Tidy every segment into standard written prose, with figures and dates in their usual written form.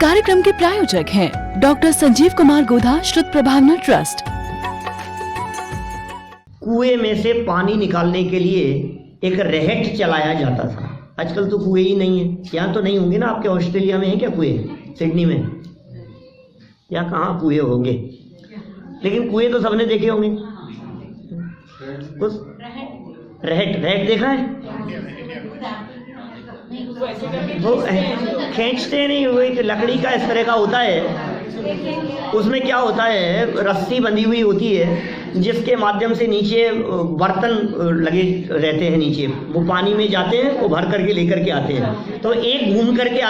कार्यक्रम के प्रायोजक हैं डॉक्टर संजीव कुमार गोधा श्रुत प्रभावना ट्रस्ट। कुएं में से पानी निकालने के लिए एक रहट चलाया जाता था। आजकल तो कुएं ही नहीं है। यहाँ तो नहीं होंगे ना, आपके ऑस्ट्रेलिया में है क्या कुएं? सिडनी में या कहाँ कुएं होंगे? लेकिन कुएं तो सबने देखे होंगे। उस रहट देखा है? वो खींचते नहीं, वो एक लकड़ी का इस तरह का होता है। उसमें क्या होता है, रस्सी बंधी हुई होती है जिसके माध्यम से नीचे बर्तन लगे रहते हैं। नीचे वो पानी में जाते हैं, वो भर करके लेकर के आते हैं। तो एक घूम करके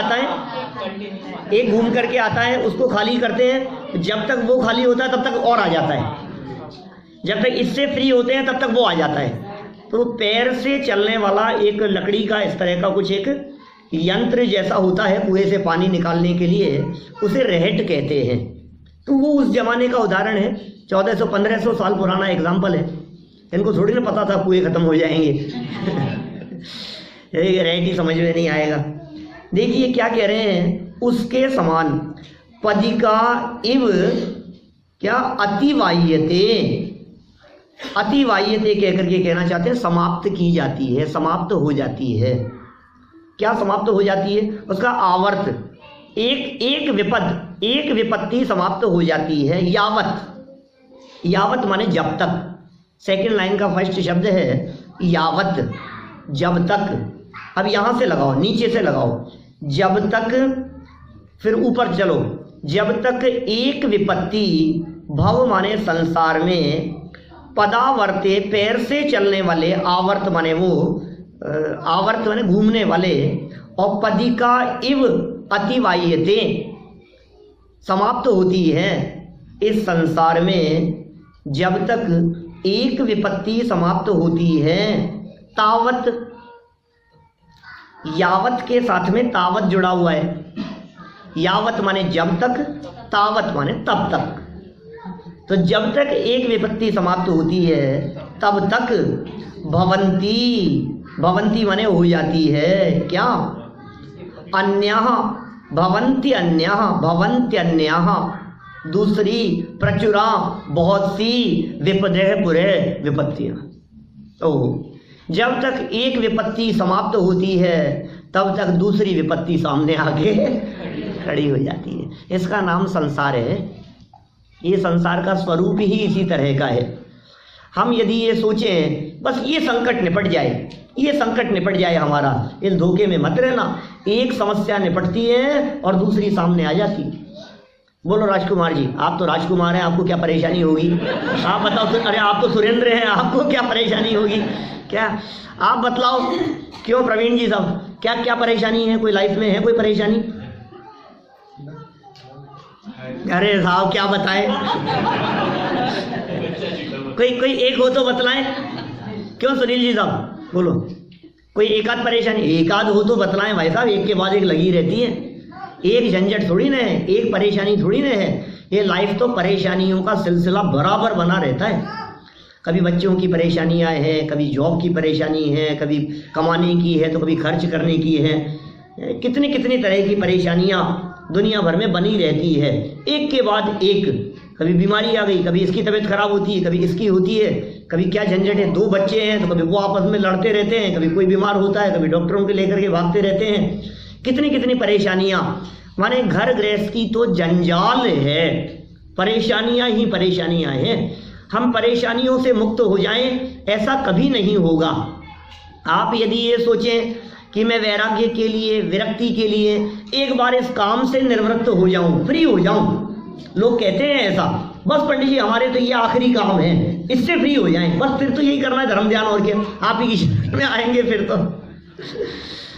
आता है, उसको खाली करते हैं। जब तक वो खाली होता है तब तक और आ जाता है। जब तक इससे फ्री होते हैं तब तक वो आ जाता है। तो पैर से चलने वाला एक लकड़ी का इस तरह का कुछ एक यंत्र जैसा होता है कुएं से पानी निकालने के लिए, उसे रहट कहते हैं। तो वो उस जमाने का उदाहरण है। 1400-1500 साल पुराना एग्जाम्पल है। इनको थोड़ी ना पता था कुएं खत्म हो जाएंगे। रहट ही समझ में नहीं आएगा। देखिए क्या कह रहे हैं, उसके समान पदिका इव क्या अतिवाह्यते कह करके कहना चाहते हैं समाप्त की जाती है, समाप्त हो जाती है। क्या समाप्त हो जाती है? उसका आवर्त, एक विपत्ति समाप्त हो जाती है। यावत माने जब तक। सेकंड लाइन का फर्स्ट शब्द है यावत, जब तक। अब यहां से लगाओ, नीचे से लगाओ, जब तक, फिर ऊपर चलो। जब तक एक विपत्ति, भव माने संसार में, पदावर्ते पैर से चलने वाले, आवर्त माने वो, आवर्त माने घूमने वाले, और पदिका इव अतिवाह्यते समाप्त होती है इस संसार में। जब तक एक विपत्ति समाप्त होती है, तावत, यावत के साथ में तावत जुड़ा हुआ है। यावत माने जब तक, तावत माने तब तक। तो जब तक एक विपत्ति समाप्त होती है तब तक भवंती माने हो जाती है। क्या? अन्यः भवन्त्यन्यः दूसरी, प्रचुरा बहुत सी, विपदः पुरे विपत्तियां। तो जब तक एक विपत्ति समाप्त होती है तब तक दूसरी विपत्ति सामने आके खड़ी हो जाती है। इसका नाम संसार है। ये संसार का स्वरूप ही इसी तरह का है। हम यदि ये सोचें बस ये संकट निपट जाए हमारा, इस धोखे में मत रहना। एक समस्या निपटती है और दूसरी सामने आ जाती है। बोलो राजकुमार जी, आप तो राजकुमार हैं, आपको क्या परेशानी होगी? आप बताओ। अरे आप तो सुरेंद्र हैं, आपको क्या परेशानी होगी? क्या आप बतलाओ, क्यों प्रवीण जी साहब, क्या क्या परेशानी है? कोई लाइफ में है कोई परेशानी? अरे साहब क्या बताएं? कोई एक हो तो बतलाएं। क्यों सुनील जी साहब बोलो, कोई एकाध परेशानी, एकाध हो तो बतलाएं भाई साहब। एक के बाद एक लगी रहती है। एक झंझट थोड़ी ना है, एक परेशानी थोड़ी ना है। ये लाइफ तो परेशानियों का सिलसिला बराबर बना रहता है। कभी बच्चों की परेशानियां हैं, कभी जॉब की परेशानी है, कभी कमाने की है तो कभी खर्च करने की है। कितनी कितनी तरह की परेशानियां दुनिया भर में बनी रहती है, एक के बाद एक। कभी बीमारी आ गई, कभी इसकी तबीयत खराब होती है, कभी इसकी होती है, कभी क्या झंझट है, 2 बच्चे हैं तो कभी वो आपस में लड़ते रहते हैं, कभी कोई बीमार होता है, कभी डॉक्टरों के लेकर के भागते रहते हैं। कितनी कितनी परेशानियां, माने घर गृहस्थी तो जंजाल है। परेशानियां ही परेशानियां हैं। हम परेशानियों से मुक्त हो जाएं, ऐसा कभी नहीं होगा। आप यदि ये सोचें कि मैं वैराग्य के लिए, विरक्ति के लिए एक बार इस काम से निवृत्त हो जाऊं, फ्री हो जाऊं। लोग कहते हैं ऐसा, बस पंडित जी हमारे तो ये आखिरी काम है, इससे फ्री हो जाएं, बस फिर तो यही करना है धर्म ध्यान, और क्या आप ही की शरण में आएंगे, फिर तो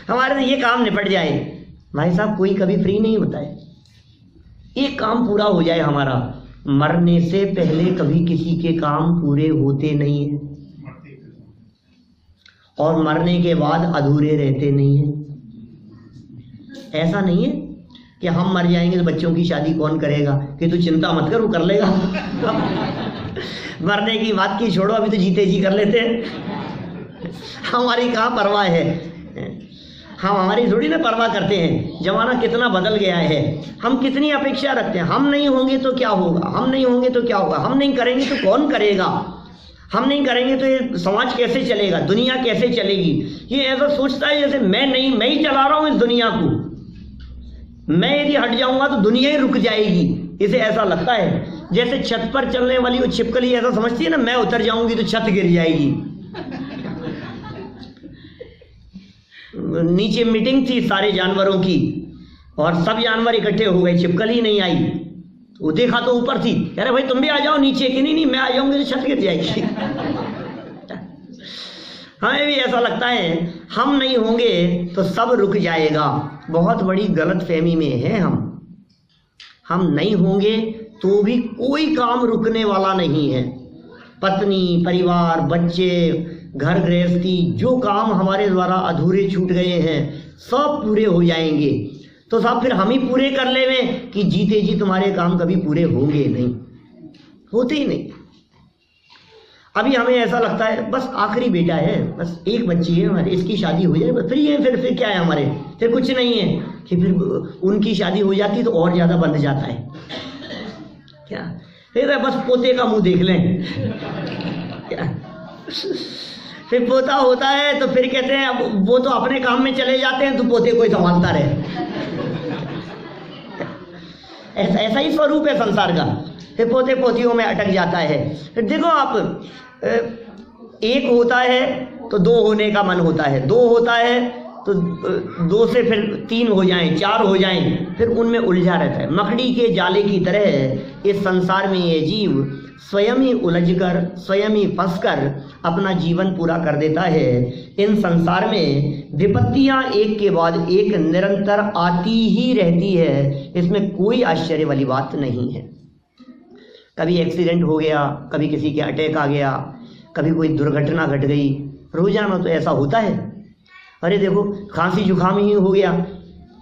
हमारे तो ये काम निपट जाए। भाई साहब कोई कभी फ्री नहीं होता है। एक काम पूरा हो जाए हमारा, मरने से पहले कभी किसी के काम पूरे होते नहीं है, और मरने के बाद अधूरे रहते नहीं हैं। ऐसा नहीं है कि हम मर जाएंगे तो बच्चों की शादी कौन करेगा, कि तू चिंता मत कर वो कर लेगा। मरने की बात की छोड़ो, अभी तो जीते जी कर लेते हैं। हमारी कहाँ परवाह है। हम हमारी थोड़ी ना परवाह करते हैं। जमाना कितना बदल गया है, हम कितनी अपेक्षा रखते हैं। हम नहीं होंगे तो क्या होगा, हम नहीं होंगे तो क्या होगा, हम नहीं करेंगे तो कौन करेगा, हम नहीं करेंगे तो ये समाज कैसे चलेगा, दुनिया कैसे चलेगी। ये ऐसा सोचता है जैसे मैं ही चला रहा हूँ इस दुनिया को, मैं यदि हट जाऊंगा तो दुनिया ही रुक जाएगी। इसे ऐसा लगता है जैसे छत पर चलने वाली वो छिपकली ऐसा समझती है ना, मैं उतर जाऊंगी तो छत गिर जाएगी। नीचे मीटिंग थी सारे जानवरों की और सब जानवर इकट्ठे हो गए, छिपकली नहीं आई। वो देखा तो ऊपर थी, कह रहे भाई तुम भी आ जाओ नीचे। कि नहीं मैं आ जाऊंगी तो छत गिर जाएगी। हमें भी ऐसा लगता है हम नहीं होंगे तो सब रुक जाएगा। बहुत बड़ी गलत फहमी में है हम नहीं होंगे तो भी कोई काम रुकने वाला नहीं है। पत्नी, परिवार, बच्चे, घर गृहस्थी, जो काम हमारे द्वारा अधूरे छूट गए हैं सब पूरे हो जाएंगे। तो सब फिर हम ही पूरे कर ले में कि जीते जी तुम्हारे काम कभी पूरे होंगे नहीं, होते ही नहीं। अभी हमें ऐसा लगता है बस आखिरी बेटा है, बस एक बच्ची है हमारी, इसकी शादी हो जाए, फिर ये फिर क्या है हमारे, फिर कुछ नहीं है। कि फिर उनकी शादी हो जाती तो और ज़्यादा बंध जाता है क्या, फिर बस पोते का मुंह देख लें क्या। फिर पोता होता है तो फिर कहते हैं अब वो तो अपने काम में चले जाते हैं तो पोते कोई संभालता रहे। ऐसा ही स्वरूप है संसार का। फिर पोते पोतियों में अटक जाता है। फिर देखो आप, एक होता है तो दो होने का मन होता है, दो होता है तो दो से फिर तीन हो जाएं, चार हो जाएं, फिर उनमें उलझा रहता है। मकड़ी के जाले की तरह इस संसार में ये जीव स्वयं ही उलझकर, स्वयं ही फंसकर अपना जीवन पूरा कर देता है। इन संसार में विपत्तियां एक के बाद एक निरंतर आती ही रहती है, इसमें कोई आश्चर्य वाली बात नहीं है। कभी एक्सीडेंट हो गया, कभी किसी के अटैक आ गया, कभी कोई दुर्घटना घट गई, रोजाना तो ऐसा होता है। अरे देखो खांसी जुकाम ही हो गया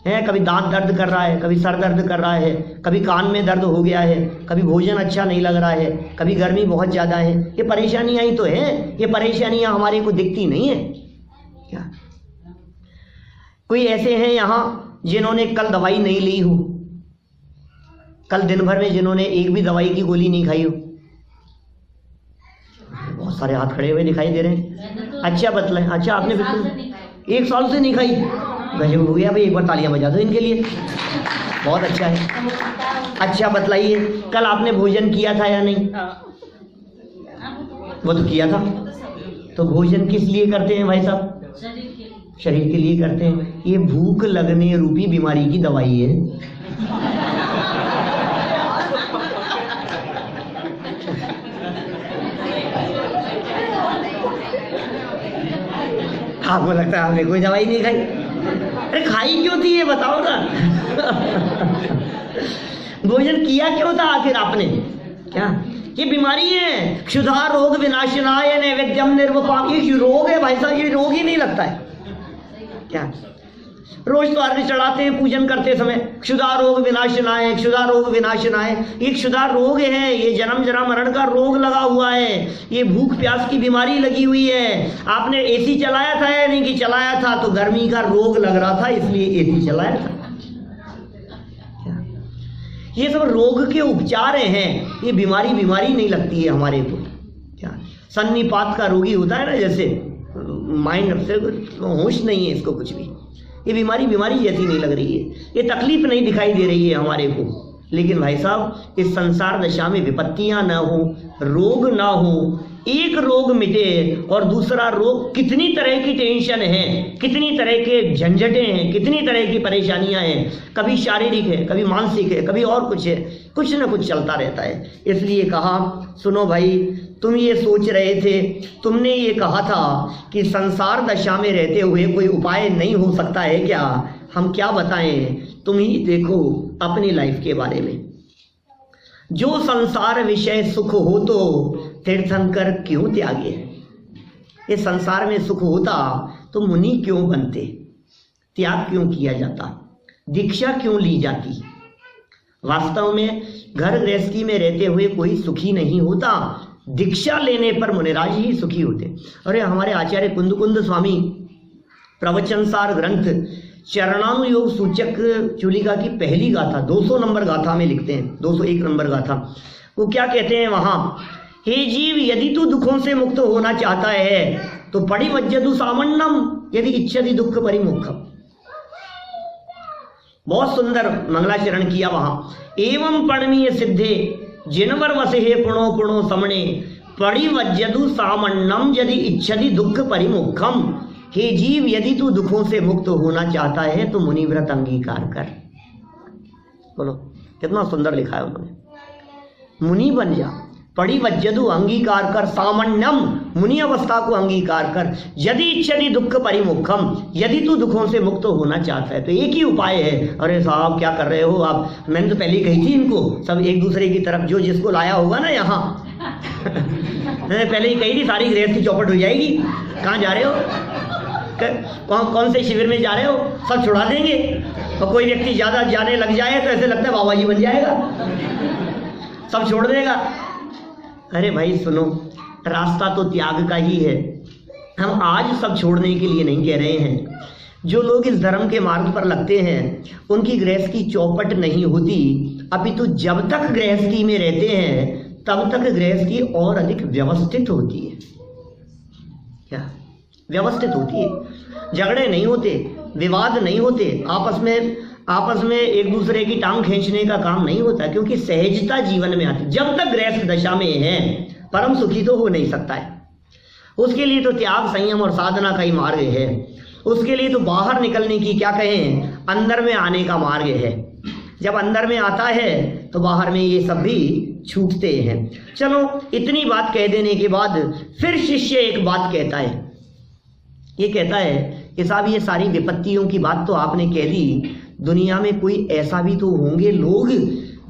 है, कभी दांत दर्द कर रहा है, कभी सर दर्द कर रहा है, कभी कान में दर्द हो गया है, कभी भोजन अच्छा नहीं लग रहा है, कभी गर्मी बहुत ज़्यादा है। ये परेशानियां ही तो हैं, ये परेशानियां हमारे को दिखती नहीं है क्या। कोई ऐसे हैं यहाँ जिन्होंने कल दवाई नहीं ली हो, कल दिन भर में जिन्होंने एक भी दवाई की गोली नहीं खाई हो। बहुत सारे हाथ खड़े हुए दिखाई दे रहे हैं। अच्छा बतलाएं, अच्छा आपने बिल्कुल 1 साल से नहीं खाई, गजब हो गया भाई, एक बार तालियां बजा दो इनके लिए, बहुत अच्छा है। अच्छा बतलाइए, कल आपने भोजन किया था या नहीं? वो तो किया था। तो भोजन किस लिए करते हैं भाई साहब? शरीर के लिए करते हैं। ये भूख लगने रूपी बीमारी की दवाई है। आपको लगता है आपने कोई दवाई नहीं खाई? अरे खाई क्यों थी ये बताओ ना। भोजन किया क्यों था आखिर आपने? क्या ये बीमारी है? क्षुधा रोग विनाशनाय नैवेद्यम निर्वपाम, ये रोग है भाई साहब, ये रोग ही नहीं लगता है क्या। रोज तो अर्घ्य चढ़ाते हैं पूजन करते समय, क्षुधा रोग विनाशनाय, क्षुधा रोग विनाशनाय। ये क्षुधा रोग है, ये जन्म जरा मरण का रोग लगा हुआ है, ये भूख प्यास की बीमारी लगी हुई है। आपने एसी चलाया था या नहीं? कि चलाया था तो गर्मी का रोग लग रहा था इसलिए एसी चलाया था। ये सब रोग के उपचार हैं, ये बीमारी नहीं लगती है हमारे को क्या। सन्निपात का रोगी होता है ना, जैसे माइंड से होश नहीं है इसको कुछ भी, ये बीमारी जैसी नहीं लग रही है, ये तकलीफ नहीं दिखाई दे रही है हमारे को। लेकिन भाई साहब इस संसार दशा में विपत्तियां ना हो, रोग ना हो, एक रोग मिटे और दूसरा रोग, कितनी तरह की टेंशन है, कितनी तरह के झंझटें हैं, कितनी तरह की परेशानियां हैं। कभी शारीरिक है, कभी मानसिक है, कभी और कुछ है, कुछ ना कुछ चलता रहता है। इसलिए कहा सुनो भाई, तुम ये सोच रहे थे, तुमने ये कहा था कि संसार दशा में रहते हुए कोई उपाय नहीं हो सकता है क्या? हम क्या बताएं, तुम ही देखो अपनी लाइफ के बारे में। जो संसार विषय सुख हो तो तीर्थंकर क्यों त्यागे। ये संसार में सुख होता तो मुनि क्यों बनते, त्याग क्यों किया जाता, दीक्षा क्यों ली जाती। वास्तव में घर गृहस्थी में रहते हुए कोई सुखी नहीं होता, दीक्षा लेने पर मुनिराज ही सुखी होते। अरे हमारे आचार्य कुंद स्वामी प्रवचनसार ग्रंथ चरणानुयोग सूचक चूलिका की पहली गाथा 200 नंबर गाथा में लिखते हैं, 201 नंबर गाथा। वो क्या कहते हैं वहां, हे जीव यदि तू दुखों से मुक्त होना चाहता है तो परिवज्जतु सामन्नम यदि इच्छति दुख परिमुखम। बहुत सुंदर मंगलाचरण किया वहां। एवं परणीय सिद्धे जिनवर वसे पुणो पुणो समणे परिवज्जतु सामन्नम यदि इच्छति दुख परिमुखम। हे जीव यदि तू दुखों से मुक्त होना चाहता है तो मुनिव्रत अंगीकार कर। बोलो कितना सुंदर लिखा है उन्होंने। मुनि बन जा, परिवज्जतु अंगीकार कर, सामान्यम मुनि अवस्था को अंगीकार कर, यदि इच्छति दुख परिमुखम यदि तू दुखों से मुक्त होना चाहता है। तो एक ही उपाय है। अरे साहब क्या कर रहे हो आप, मैंने तो पहले ही कही थी इनको सब एक दूसरे की तरफ, जो जिसको लाया होगा ना यहाँ मैंने पहले ही कही थी सारी गृहस्थ की चौपट हो जाएगी। कहाँ जा रहे हो, कौन से शिविर में जा रहे हो, सब छुड़ा देंगे। और कोई व्यक्ति ज्यादा जाने लग जाए तो ऐसे लगता है बाबा जी बन जाएगा, सब छोड़ देगा। अरे भाई सुनो, रास्ता तो त्याग का ही है। हम आज सब छोड़ने के लिए नहीं कह रहे हैं। जो लोग इस धर्म के मार्ग पर लगते हैं उनकी गृहस्थ की चौपट नहीं होती, अपितु जब तक गृहस्थी में रहते हैं तब तक गृहस्थी और अधिक व्यवस्थित होती है। क्या व्यवस्थित होती है, झगड़े नहीं होते, विवाद नहीं होते, आपस में एक दूसरे की टांग खींचने का काम नहीं होता, क्योंकि सहजता जीवन में आती। जब तक गृहस्थ दशा में है परम सुखी तो हो नहीं सकता है। उसके लिए तो त्याग संयम और साधना का ही मार्ग है। उसके लिए तो बाहर निकलने की क्या कहें, अंदर में आने का मार्ग है। जब अंदर में आता है तो बाहर में ये सब भी छूटते हैं। चलो इतनी बात कह देने के बाद फिर शिष्य एक बात कहता है। ये कहता है कि साहब ये सारी विपत्तियों की बात तो आपने कह दी, दुनिया में कोई ऐसा भी तो होंगे लोग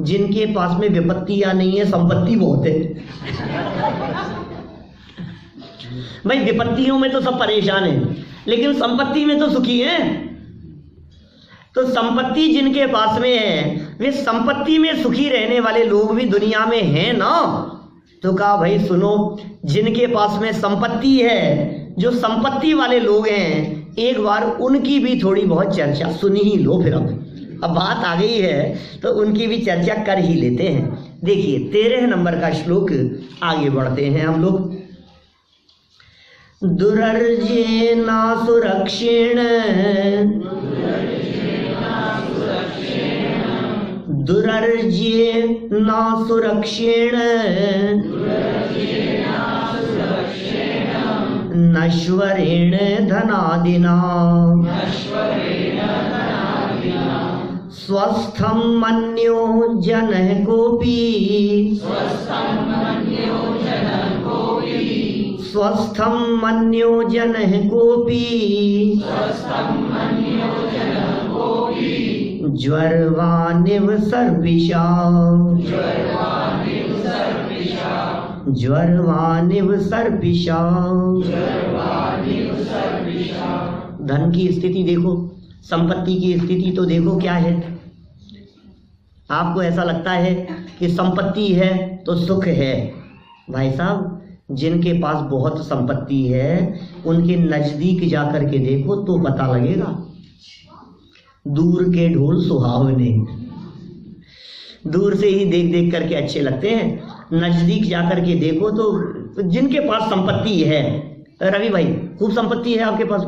जिनके पास में विपत्तियां नहीं है, संपत्ति बहुत है। भाई विपत्तियों में तो सब परेशान हैं, लेकिन संपत्ति में तो सुखी हैं। तो संपत्ति जिनके पास में है वे संपत्ति में सुखी रहने वाले लोग भी दुनिया में हैं ना। तो कहा भाई सुनो, जिनके पास में संपत्ति है, जो संपत्ति वाले लोग हैं, एक बार उनकी भी थोड़ी बहुत चर्चा सुनी ही लो। फिर अब बात आ गई है तो उनकी भी चर्चा कर ही लेते हैं। देखिए 13 नंबर का श्लोक, आगे बढ़ते हैं हम लोग। दुरर्जेना सुरक्षेण दुरर्जेना सुरक्षेण नश्वरेण धनादिना स्वस्थं मन्यो जनः कोपि स्वस्थं मन्यो जनः कोपि ज्वरवानिव सर्पिषा ज्वरवानिव सर्पिषा। धन की स्थिति देखो, संपत्ति की स्थिति तो देखो क्या है। आपको ऐसा लगता है कि संपत्ति है तो सुख है। भाई साहब जिनके पास बहुत संपत्ति है उनके नजदीक जाकर के देखो तो पता लगेगा। दूर के ढोल सुहावने, दूर से ही देख देख करके अच्छे लगते हैं, नजदीक जाकर के देखो तो जिनके पास संपत्ति है। रवि भाई खूब संपत्ति है आपके पास?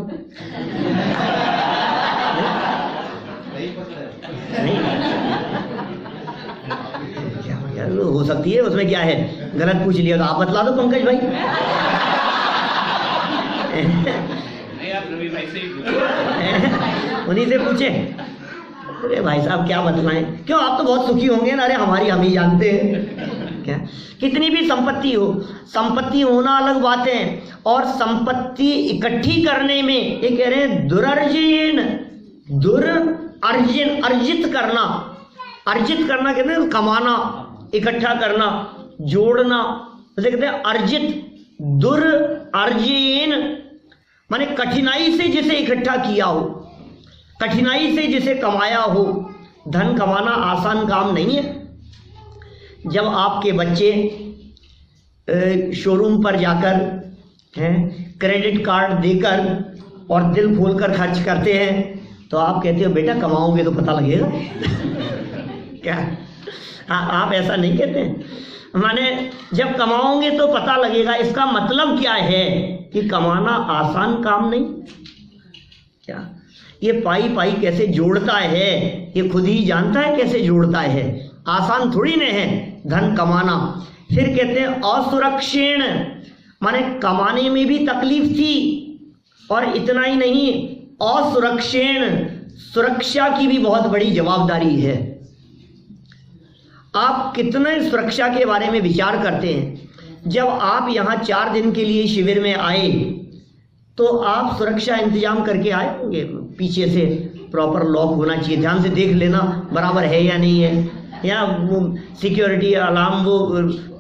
नहीं यार हो सकती है, उसमें क्या है, गलत पूछ लिया तो आप बतला दो पंकज भाई। नहीं आप रवि भाई से ही उन्हीं से पूछे। अरे भाई साहब क्या बतलाएं, क्यों आप तो बहुत सुखी होंगे ना। अरे हमारी हम ही जानते हैं। क्या कितनी भी संपत्ति हो, संपत्ति होना अलग बात है, और संपत्ति इकट्ठी करने में ये कह रहे हैं दुरर्जन, दुर्अर्जन, अर्जित करना। अर्जित करना कहते हैं कमाना, इकट्ठा करना, जोड़ना, जैसे कहते हैं अर्जित। दुर्अर्जन माने कठिनाई से जिसे इकट्ठा किया हो, कठिनाई से जिसे कमाया हो। धन कमाना आसान काम नहीं है। जब आपके बच्चे शोरूम पर जाकर क्रेडिट कार्ड देकर और दिल खोल कर खर्च करते हैं, तो आप कहते हो बेटा कमाओगे तो पता लगेगा। क्या आप ऐसा नहीं कहते? माने जब कमाओगे तो पता लगेगा, इसका मतलब क्या है कि कमाना आसान काम नहीं। क्या ये पाई पाई कैसे जोड़ता है, ये खुद ही जानता है कैसे जोड़ता है, आसान थोड़ी न है धन कमाना। फिर कहते हैं असुरक्षीण, माने कमाने में भी तकलीफ थी, और इतना ही नहीं असुरक्षीण, सुरक्षा की भी बहुत बड़ी जवाबदारी है। आप कितने सुरक्षा के बारे में विचार करते हैं? जब आप यहाँ 4 दिन के लिए शिविर में आए तो आप सुरक्षा इंतजाम करके आए होंगे, पीछे से प्रॉपर लॉक होना चाहिए, ध्यान से देख लेना बराबर है या नहीं है, या वो सिक्योरिटी अलार्म वो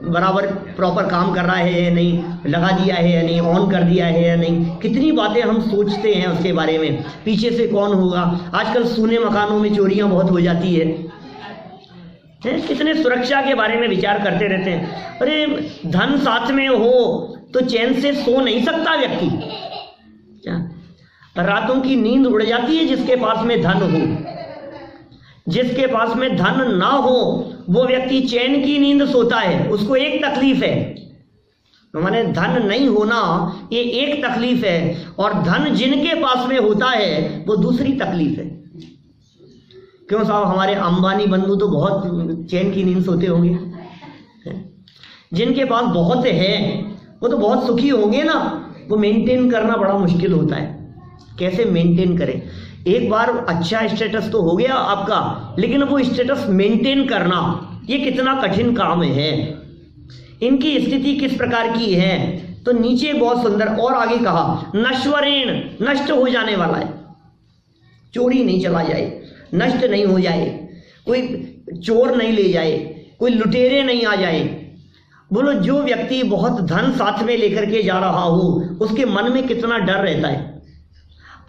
बराबर प्रॉपर काम कर रहा है या नहीं, लगा दिया है या नहीं, ऑन कर दिया है या नहीं। कितनी बातें हम सोचते हैं उसके बारे में, पीछे से कौन होगा। आजकल सूने मकानों में चोरियां बहुत हो जाती है, कितने सुरक्षा के बारे में विचार करते रहते हैं। अरे धन साथ में हो तो चैन से सो नहीं सकता व्यक्ति। क्या रातों की नींद उड़ जाती है जिसके पास में धन हो, जिसके पास में धन ना हो वो व्यक्ति चैन की नींद सोता है, उसको एक तकलीफ है, माने धन नहीं होना ये एक तकलीफ है, और धन जिनके पास में होता है वो दूसरी तकलीफ है। क्यों साहब, हमारे अंबानी बंधु तो बहुत चैन की नींद सोते होंगे, जिनके पास बहुत है वो तो बहुत सुखी होंगे ना। वो मेंटेन करना बड़ा मुश्किल होता है, कैसे मेंटेन करें। एक बार अच्छा स्टेटस तो हो गया आपका, लेकिन वो स्टेटस मेंटेन करना ये कितना कठिन काम है। इनकी स्थिति किस प्रकार की है, तो नीचे बहुत सुंदर और आगे कहा नश्वरेण, नष्ट हो जाने वाला है, चोरी नहीं चला जाए, नष्ट नहीं हो जाए, कोई चोर नहीं ले जाए, कोई लुटेरे नहीं आ जाए। बोलो जो व्यक्ति बहुत धन साथ में लेकर के जा रहा हो उसके मन में कितना डर रहता है।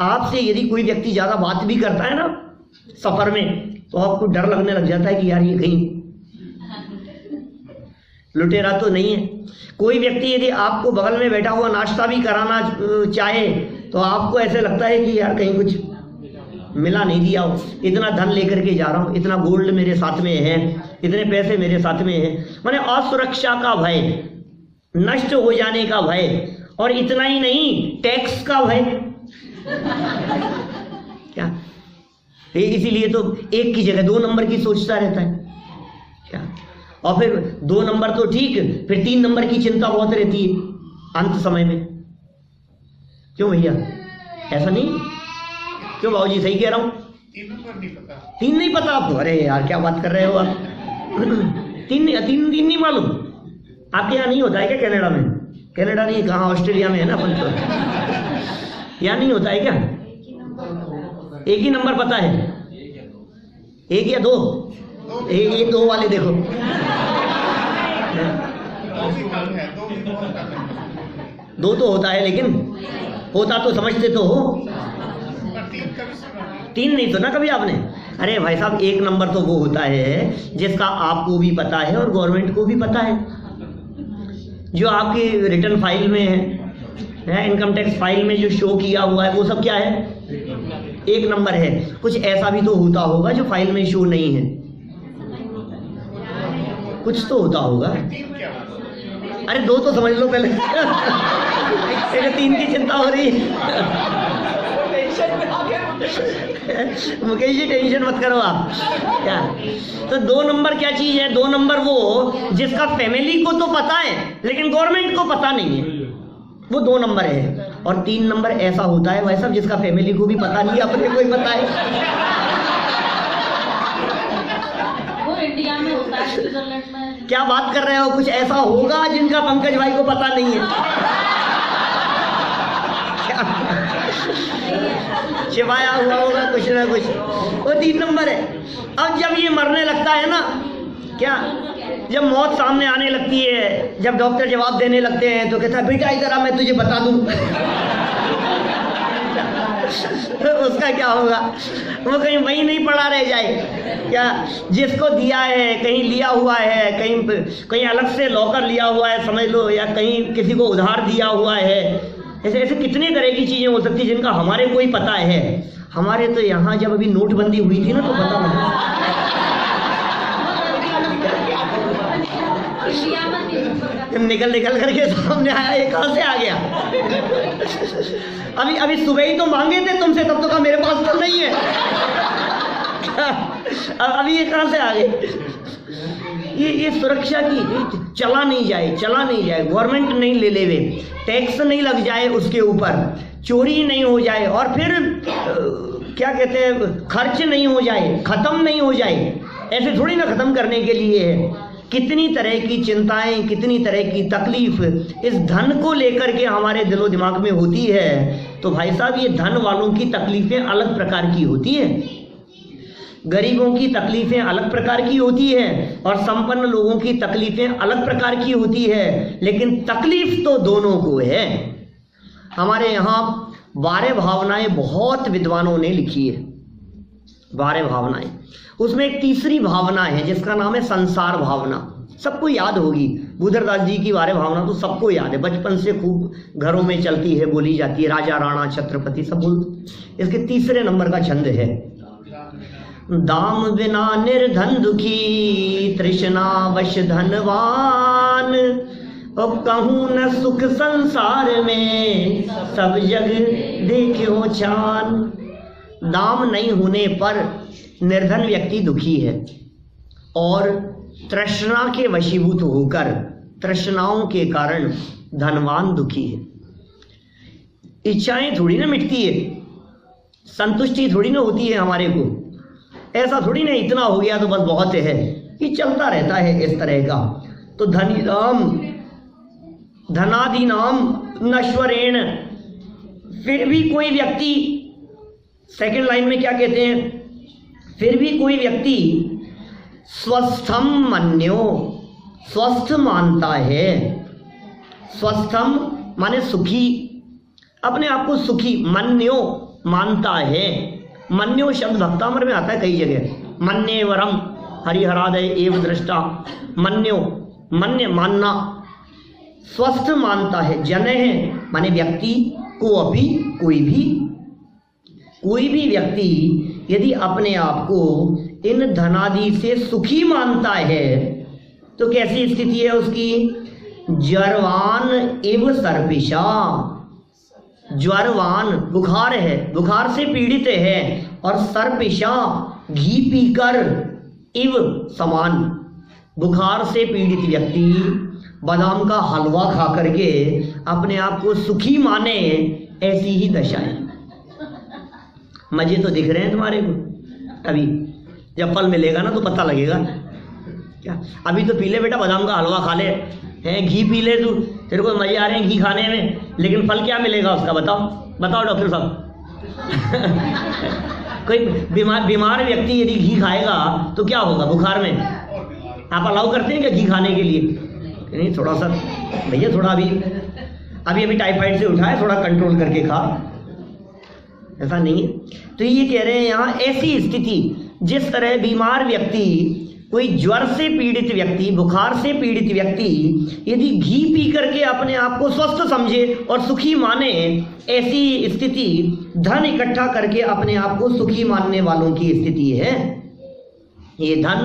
आपसे यदि कोई व्यक्ति ज्यादा बात भी करता है ना सफर में, तो आपको डर लगने लग जाता है कि यार ये कहीं लुटेरा तो नहीं है। कोई व्यक्ति यदि आपको बगल में बैठा हुआ नाश्ता भी कराना चाहे तो आपको ऐसे लगता है कि यार कहीं कुछ मिला नहीं दिया हो, इतना धन लेकर के जा रहा हूँ, इतना गोल्ड मेरे साथ में है, इतने पैसे मेरे साथ में है। माने असुरक्षा का भय, नष्ट हो जाने का भय, और इतना ही नहीं टैक्स का भय। क्या इसीलिए तो एक की जगह 2 नंबर की सोचता रहता है। क्या और फिर 2 नंबर तो ठीक, फिर 3 नंबर की चिंता बहुत रहती है अंत समय में। क्यों भैया, ऐसा नहीं? क्यों बाबूजी, सही कह रहा हूँ? 3 नंबर नहीं पता। 3 नहीं पता आपको? अरे यार क्या बात कर रहे हो आप। 3 नहीं मालूम? आपके यहाँ नहीं होता है क्या कनाडा में? कनाडा नहीं, कहाँ ऑस्ट्रेलिया में है ना अपन तो। यहाँ नहीं होता है क्या? एक ही नंबर पता है, 1 या 2? ये 2 वाले देखो। 2 तो होता है, लेकिन होता तो समझते तो हो। 3 नहीं सुना कभी आपने? अरे भाई साहब, 1 नंबर तो वो होता है जिसका आपको भी पता है और गवर्नमेंट को भी पता है, जो आपकी रिटर्न फाइल में है, इनकम टैक्स फाइल में जो शो किया हुआ है वो सब क्या है, 1 नंबर है। कुछ ऐसा भी तो होता होगा जो फाइल में शो नहीं है, कुछ तो होता होगा। अरे 2 तो समझ लो पहले। 3 की चिंता हो रही है। मुकेश जी टेंशन मत करो आप। क्या तो 2 नंबर क्या चीज है? 2 नंबर वो जिसका फैमिली को तो पता है लेकिन गवर्नमेंट को पता नहीं है, वो 2 नंबर है। और 3 नंबर ऐसा होता है भाई साहब जिसका फैमिली को भी पता नहीं है, अपने को ही पता है। वो इंडिया में होता है, स्विट्जरलैंड में। क्या बात कर रहे हो? कुछ ऐसा होगा जिनका पंकज भाई को पता नहीं है। छिपाया हुआ होगा कुछ ना कुछ, वो 3 नंबर है। अब जब ये मरने लगता है ना, क्या जब मौत सामने आने लगती है, जब डॉक्टर जवाब देने लगते हैं तो कहता है बेटा इधर आ, मैं तुझे बता दूं। उसका क्या होगा? वो कहीं वहीं नहीं पड़ा रह जाए क्या? जिसको दिया है, कहीं लिया हुआ है, कहीं अलग से लॉकर लिया हुआ है समझ लो, या कहीं किसी को उधार दिया हुआ है, ऐसे ऐसे कितने तरह की चीजें हो सकती जिनका हमारे कोई पता है। हमारे तो यहाँ जब अभी नोटबंदी हुई थी ना तो पता लगा। निकल निकल करके सामने आया, ये कहाँ से आ गया? अभी सुबह ही तो मांगे थे तुमसे, तब तो कहा मेरे पास तो नहीं है। अभी ये कहाँ से आ गए? ये सुरक्षा की, चला नहीं जाए गवर्नमेंट नहीं ले लेवे, टैक्स नहीं लग जाए उसके ऊपर, चोरी नहीं हो जाए, और फिर क्या कहते हैं, खर्च नहीं हो जाए, खत्म नहीं हो जाए। ऐसे थोड़ी ना खत्म करने के लिए है। कितनी तरह की चिंताएं, कितनी तरह की तकलीफ इस धन को लेकर के हमारे दिलो दिमाग में होती है। तो भाई साहब, ये धन वालों की तकलीफें अलग प्रकार की होती है, गरीबों की तकलीफें अलग प्रकार की होती है, और संपन्न लोगों की तकलीफें अलग प्रकार की होती है, लेकिन तकलीफ तो दोनों को है। हमारे यहाँ 12 भावनाएं बहुत विद्वानों ने लिखी है, 12 भावनाएं। उसमें एक तीसरी भावना है जिसका नाम है संसार भावना। सबको याद होगी, बुद्धरदास जी की 12 भावना तो सबको याद है, बचपन से खूब घरों में चलती है, बोली जाती है, राजा राणा छत्रपति सब बोलते। इसके तीसरे नंबर का छंद है, दाम बिना निर्धन दुखी, तृष्णा वश धनवान, अब कहूँ न सुख संसार में, सब जग देखो छान। दाम नहीं होने पर निर्धन व्यक्ति दुखी है, और तृष्णा के वशीभूत होकर, तृष्णाओं के कारण धनवान दुखी है। इच्छाएं थोड़ी ना मिटती है, संतुष्टि थोड़ी ना होती है हमारे को। ऐसा थोड़ी ना इतना हो गया तो बस बहुत है, ये चलता रहता है इस तरह का। तो धनादीनाम नश्वरेण, फिर भी कोई व्यक्ति, सेकंड लाइन में क्या कहते हैं, फिर भी कोई व्यक्ति स्वस्थम मन्यो, स्वस्थ मानता है। स्वस्थम माने सुखी, अपने आप को सुखी, मन्यो मानता है। मन्यो शब्द भक्तामर में आता है कई जगह, मन्येवरम हरिहरादय एव दृष्टा, मन्यो मन्य मानना, स्वस्थ मानता है। जन है माने व्यक्ति को, अभी कोई भी व्यक्ति यदि अपने आप को इन धनादि से सुखी मानता है तो कैसी स्थिति है उसकी? ज्वरवान एव सर्पिशा, ज्वरवान बुखार है, बुखार से पीड़ित है, और सर्पिशा घी पीकर, इव समान, बुखार से पीड़ित व्यक्ति बादाम का हलवा खा करके अपने आप को सुखी माने, ऐसी ही दशा है। मजे तो दिख रहे हैं तुम्हारे को, अभी जब फल मिलेगा ना तो पता लगेगा क्या। अभी तो पी ले बेटा बादाम का हलवा खा ले, हैं घी पी ले, तू तेरे को मजे आ रहे हैं घी खाने में, लेकिन फल क्या मिलेगा उसका बताओ डॉक्टर साहब। कोई बीमार व्यक्ति यदि घी खाएगा तो क्या होगा बुखार में? आप अलाउ करते हैं क्या घी खाने के लिए? नहीं, थोड़ा सा भैया, थोड़ा अभी टाइफाइड से उठा है, थोड़ा कंट्रोल करके खा, ऐसा नहीं है। तो ये कह रहे हैं यहाँ ऐसी स्थिति, जिस तरह बीमार व्यक्ति, कोई ज्वर से पीड़ित व्यक्ति, बुखार से पीड़ित व्यक्ति यदि घी पी करके अपने आप को स्वस्थ समझे और सुखी माने, ऐसी स्थिति धन इकट्ठा करके अपने आप को सुखी मानने वालों की स्थिति है। ये धन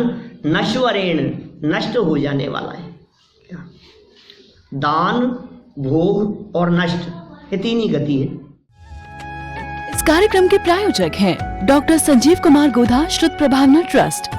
नश्वरेण, नष्ट हो जाने वाला है। दान, भोग और नष्ट, ये तीन ही गति है। इस कार्यक्रम के प्रायोजक हैं डॉक्टर संजीव कुमार गोधा, श्रुत प्रभावना ट्रस्ट।